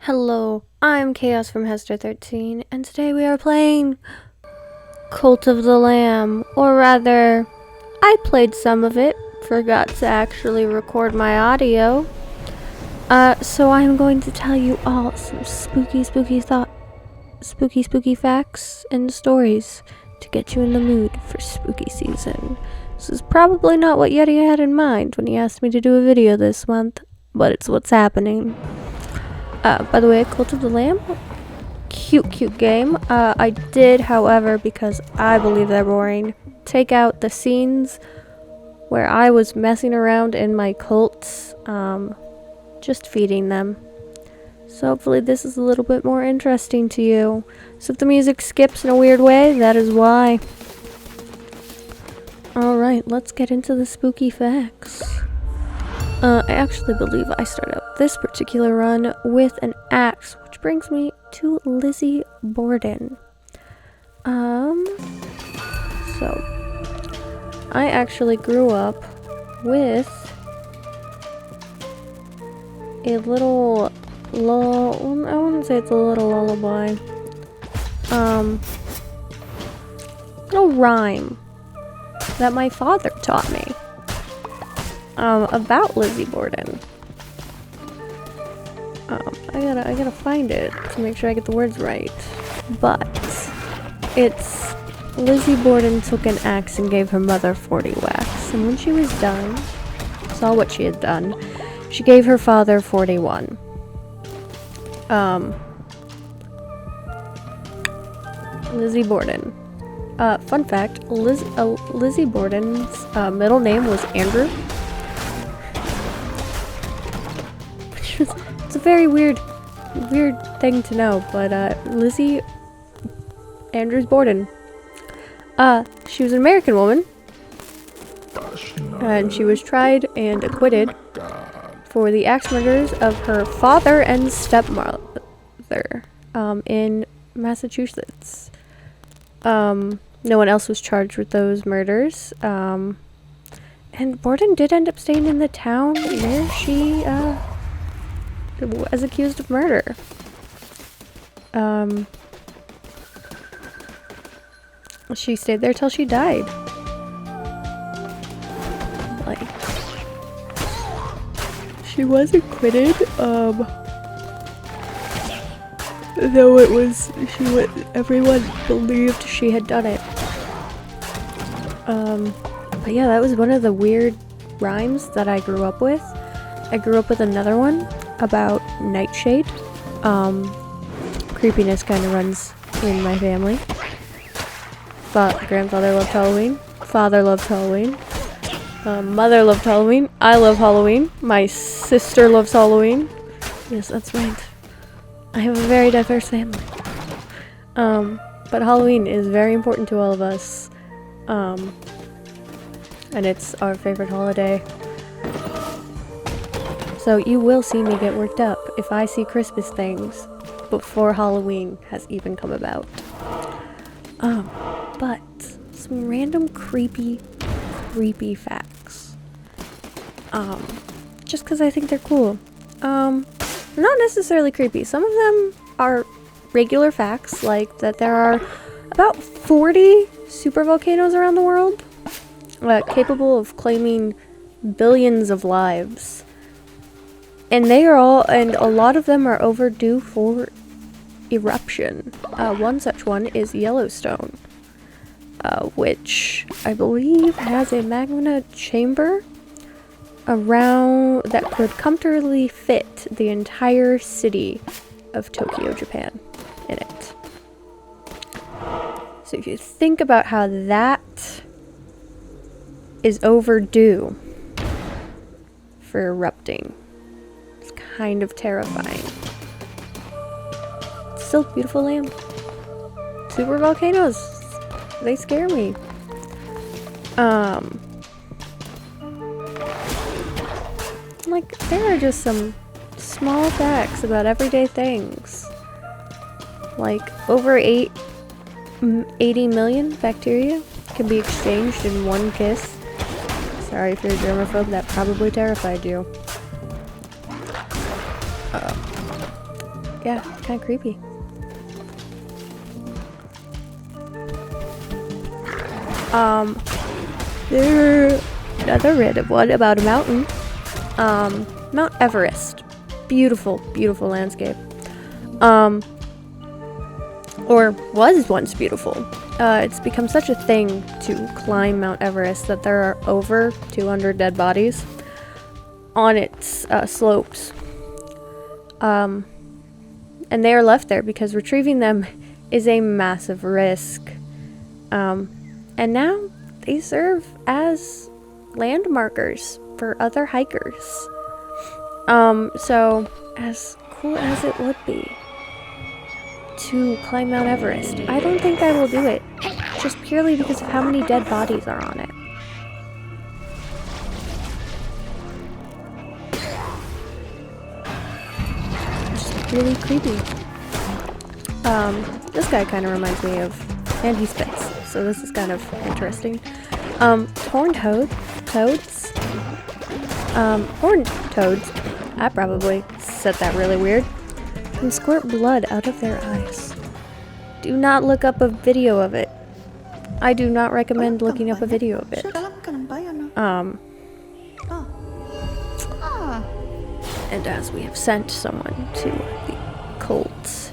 Hello, I'm Chaos from HEster13, and today we are playing Cult of the Lamb, or rather, I played some of it, forgot to actually record my audio, so I'm going to tell you all some spooky facts and stories to get you in the mood for spooky season. This is probably not what Yeti had in mind when he asked me to do a video this month, but it's what's happening. By the way, Cult of the Lamb, cute game. I did, however, because I believe they're boring, take out the scenes where I was messing around in my cults, just feeding them. So hopefully this is a little bit more interesting to you. So if the music skips in a weird way, that is why. Alright, let's get into the spooky facts. I actually believe I started out this particular run with an axe, which brings me to Lizzie Borden. So I actually grew up with a little I wouldn't say it's a little lullaby. Little rhyme that my father taught me. About Lizzie Borden. I gotta find it to make sure I get the words right. But it's Lizzie Borden took an axe and gave her mother 40 whacks, and when she was done, saw what she had done, she gave her father 41. Lizzie Borden. Fun fact, Lizzie Borden's middle name was Andrew. It's a very weird thing to know, but Lizzie Andrews Borden. She was an American woman, and she was tried and acquitted for the axe murders of her father and stepmother in Massachusetts. No one else was charged with those murders. And Borden did end up staying in the town where she was accused of murder. She stayed there till she died. Like, she was acquitted, though everyone believed she had done it. But yeah, that was one of the weird rhymes that I grew up with. I grew up with another one about Nightshade. Creepiness kind of runs in my family. But grandfather loved Halloween. Father loved Halloween. Mother loved Halloween. I love Halloween. My sister loves Halloween. Yes, that's right. I have a very diverse family. But Halloween is very important to all of us. And it's our favorite holiday. So you will see me get worked up if I see Christmas things before Halloween has even come about. But some random creepy facts. Just because I think they're cool. They're not necessarily creepy. Some of them are regular facts, like that there are about 40 supervolcanoes around the world, capable of claiming billions of lives. And a lot of them are overdue for eruption. One such one is Yellowstone, which I believe has a magma chamber around that could comfortably fit the entire city of Tokyo, Japan in it. So if you think about how that is overdue for erupting, it's kind of terrifying. Still beautiful land. Super volcanoes, they scare me. Like, there are just some small facts about everyday things. Like, over 80 million bacteria can be exchanged in one kiss. Sorry if you're a germaphobe, that probably terrified you. yeah, kind of creepy. Another random one about a mountain. Mount Everest. Beautiful, beautiful landscape. Or was once beautiful. It's become such a thing to climb Mount Everest that there are over 200 dead bodies on its slopes. And they are left there because retrieving them is a massive risk. And now they serve as landmarkers for other hikers. So as cool as it would be to climb Mount Everest, I don't think I will do it, just purely because of how many dead bodies are on it. Just really creepy. This guy kind of reminds me of, and he spits, so this is kind of interesting. Horned toads. Horned toads. I probably said that really weird. Can squirt blood out of their eyes. Do not look up a video of it. I do not recommend looking up a video of it. And as we have sent someone to the cult,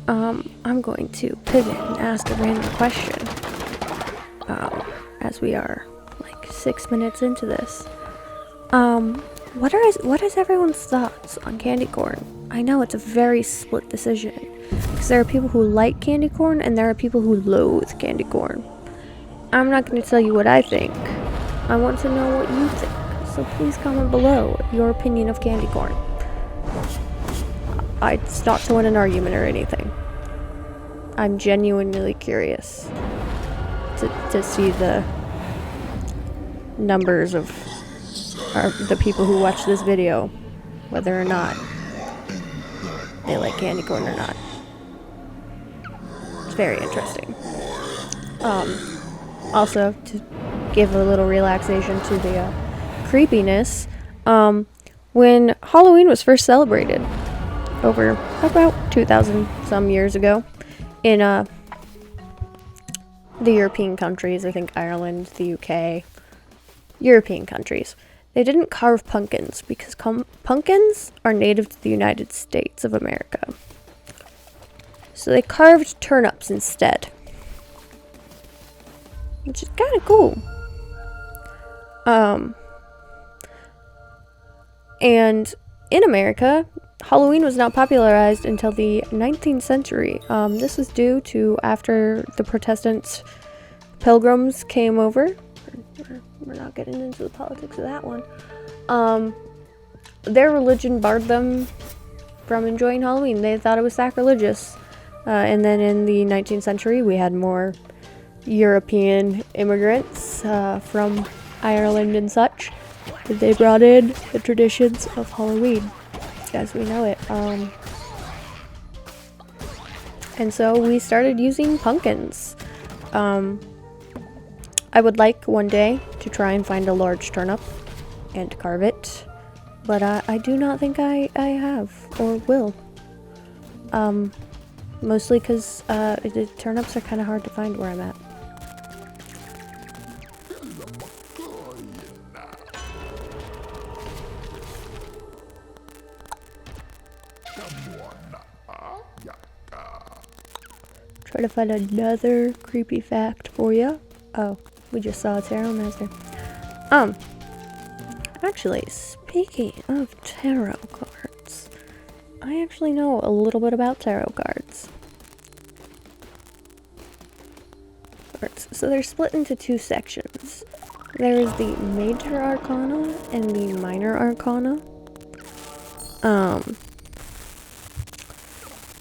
I'm going to pivot and ask a random question. As we are like 6 minutes into this. What is everyone's thoughts on candy corn? I know it's a very split decision, because there are people who like candy corn and there are people who loathe candy corn. I'm not going to tell you what I think. I want to know what you think, so please comment below your opinion of candy corn. It's not to win an argument or anything. I'm genuinely curious to see the numbers of the people who watch this video, whether or not they like candy corn or not. It's very interesting. Also, to give a little relaxation to the creepiness, when Halloween was first celebrated over about 2,000 some years ago in the European countries, I think Ireland, the UK, European countries, they didn't carve pumpkins because pumpkins are native to the United States of America. So they carved turnips instead, which is kind of cool. And in America, Halloween was not popularized until the 19th century. This was due to after the Protestant pilgrims came over. We're not getting into the politics of that one. Their religion barred them from enjoying Halloween. They thought it was sacrilegious. And then in the 19th century, we had more European immigrants from Ireland and such. They brought in the traditions of Halloween as we know it. And so we started using pumpkins. I would like one day to try and find a large turnip and carve it, but I do not think I have or will. Mostly because the turnips are kind of hard to find where I'm at. Try to find another creepy fact for you. Oh, we just saw a tarot master. Actually, speaking of tarot cards, I actually know a little bit about tarot cards. So they're split into two sections. There is the major arcana and the minor arcana.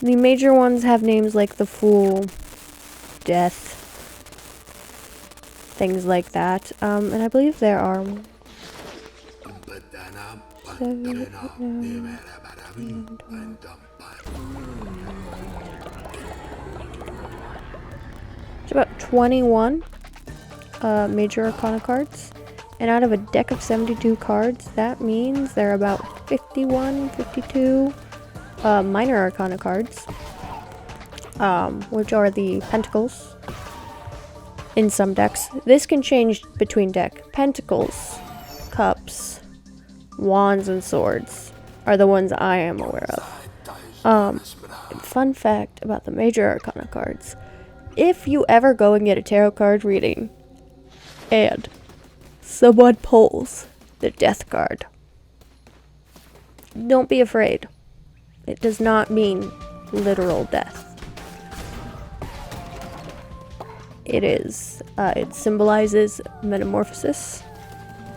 The major ones have names like the Fool, Death, things like that. And I believe there are 7, 8, 9, 10, 11. It's about 21 major arcana cards. And out of a deck of 72 cards, that means there are about 51, 52 minor arcana cards, which are the pentacles in some decks. This can change between deck. Pentacles, cups, wands, and swords are the ones I am aware of. Fun fact about the major arcana cards. If you ever go and get a tarot card reading and someone pulls the death card, don't be afraid. It does not mean literal death. It symbolizes metamorphosis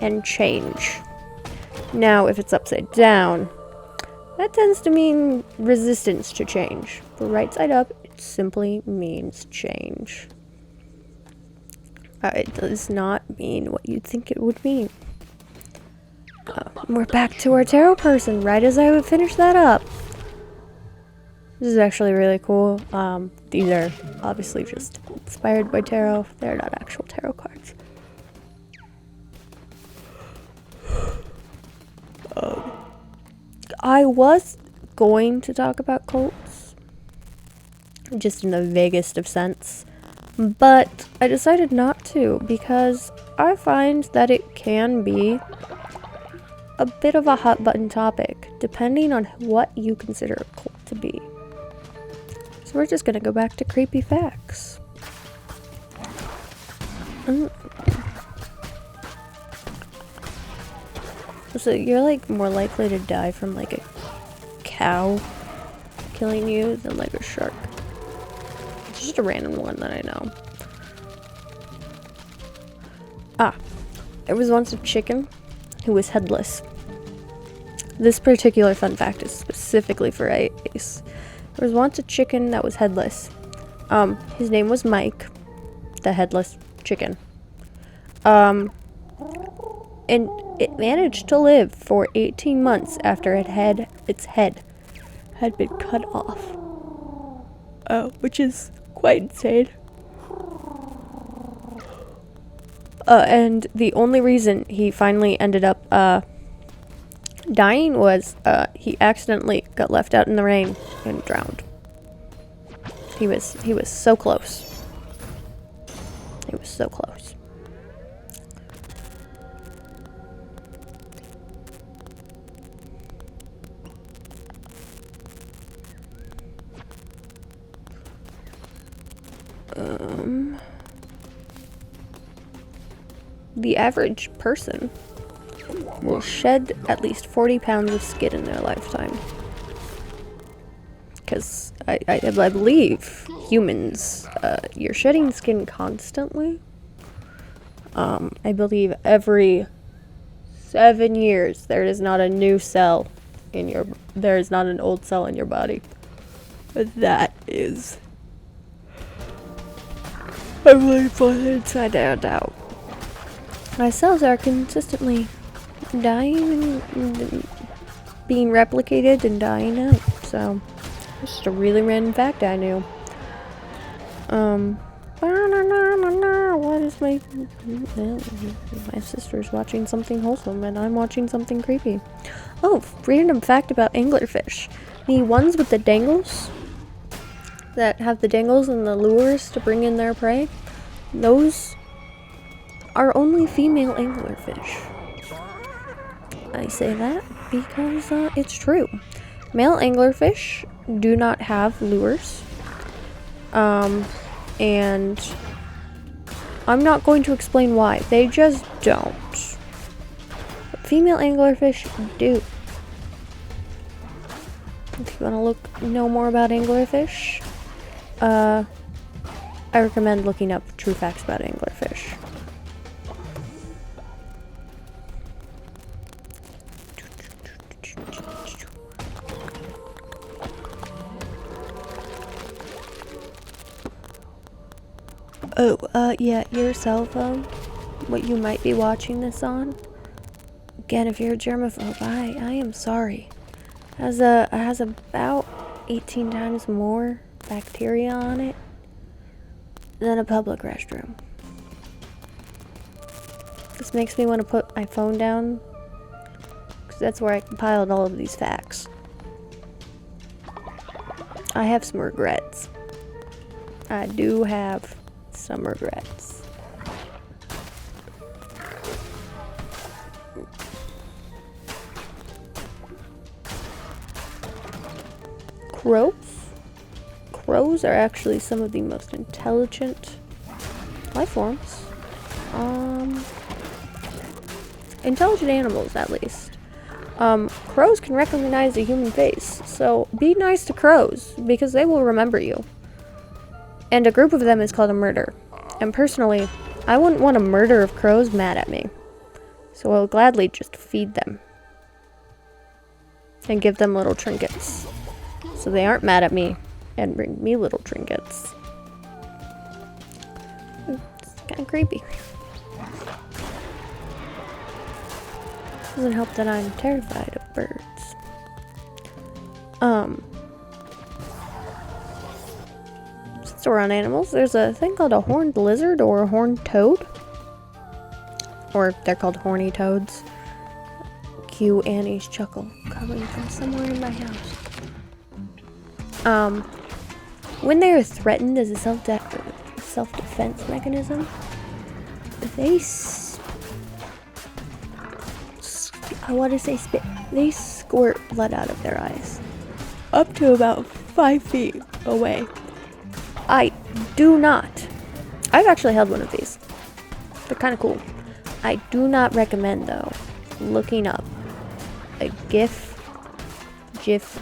and change. Now, if it's upside down, that tends to mean resistance to change. But right side up, it simply means change. It does not mean what you'd think it would mean. We're back to our tarot person, right as I would finish that up. This is actually really cool. These are obviously just inspired by tarot. They're not actual tarot cards. I was going to talk about cults, just in the vaguest of sense, but I decided not to because I find that it can be a bit of a hot button topic, depending on what you consider a cult to be. So we're just gonna go back to creepy facts. So you're like more likely to die from like a cow killing you than like a shark. It's just a random one that I know. There was once a chicken who was headless. This particular fun fact is specifically for Ace. There was once a chicken that was headless. His name was Mike, the headless chicken. And it managed to live for 18 months after its head had been cut off. Which is quite insane. And the only reason he finally ended up dying was he accidentally got left out in the rain and drowned. He was so close. He was so close. The average person will shed at least 40 pounds of skin in their lifetime. Because I believe humans, you're shedding skin constantly. I believe every 7 years there is not a new cell there is not an old cell in your body. But that is, I really put it inside out. My cells are consistently dying and being replicated and dying out. So, it's just a really random fact I knew. What is my sister's watching something wholesome and I'm watching something creepy. Oh, random fact about anglerfish. The ones with the dangles, that have the dangles and the lures to bring in their prey, those are only female anglerfish. I say that because it's true. Male anglerfish do not have lures. And I'm not going to explain why. They just don't. But female anglerfish do. If you want to know more about anglerfish, I recommend looking up true facts about anglerfish. Yeah, your cell phone, what you might be watching this on. Again, if you're a germaphobe, I am sorry. Has about 18 times more bacteria on it than a public restroom. This makes me want to put my phone down, because that's where I compiled all of these facts. I have some regrets. I do have some regrets. Crows? Crows are actually some of the most intelligent life forms. Intelligent animals, at least. Crows can recognize a human face, so be nice to crows, because they will remember you. And a group of them is called a murder. And personally, I wouldn't want a murder of crows mad at me. So I'll gladly just feed them. And give them little trinkets. So they aren't mad at me and bring me little trinkets. It's kind of creepy. Doesn't help that I'm terrified of birds. Since we're on animals, there's a thing called a horned lizard or a horned toad. Or they're called horny toads. Cue Annie's chuckle coming from somewhere in my house. When they are threatened as a self-defense mechanism, they they squirt blood out of their eyes. Up to about 5 feet away. I've actually held one of these. They're kind of cool. I do not recommend, though, looking up a GIF,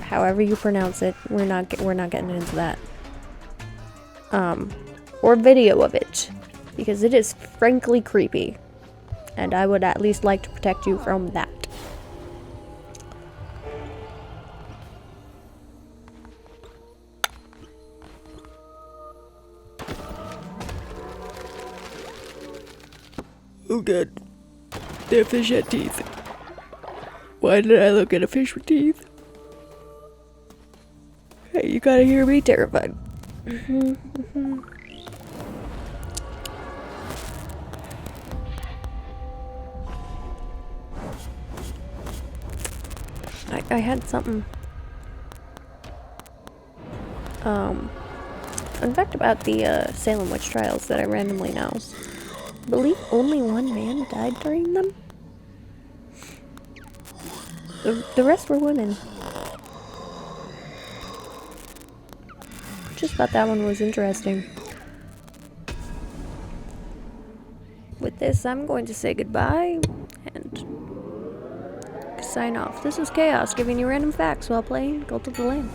however you pronounce it. We're not getting into that. Or video of it, because it is frankly creepy, and I would at least like to protect you from that. Oh god, that fish had teeth. Why did I look at a fish with teeth? Hey, you gotta hear me terrified. I had something. Fun fact about the Salem witch trials that I randomly know. I believe only one man died during them. The rest were women. Just thought that one was interesting. With this, I'm going to say goodbye and sign off. This is Chaos, giving you random facts while playing Cult of the Lamb.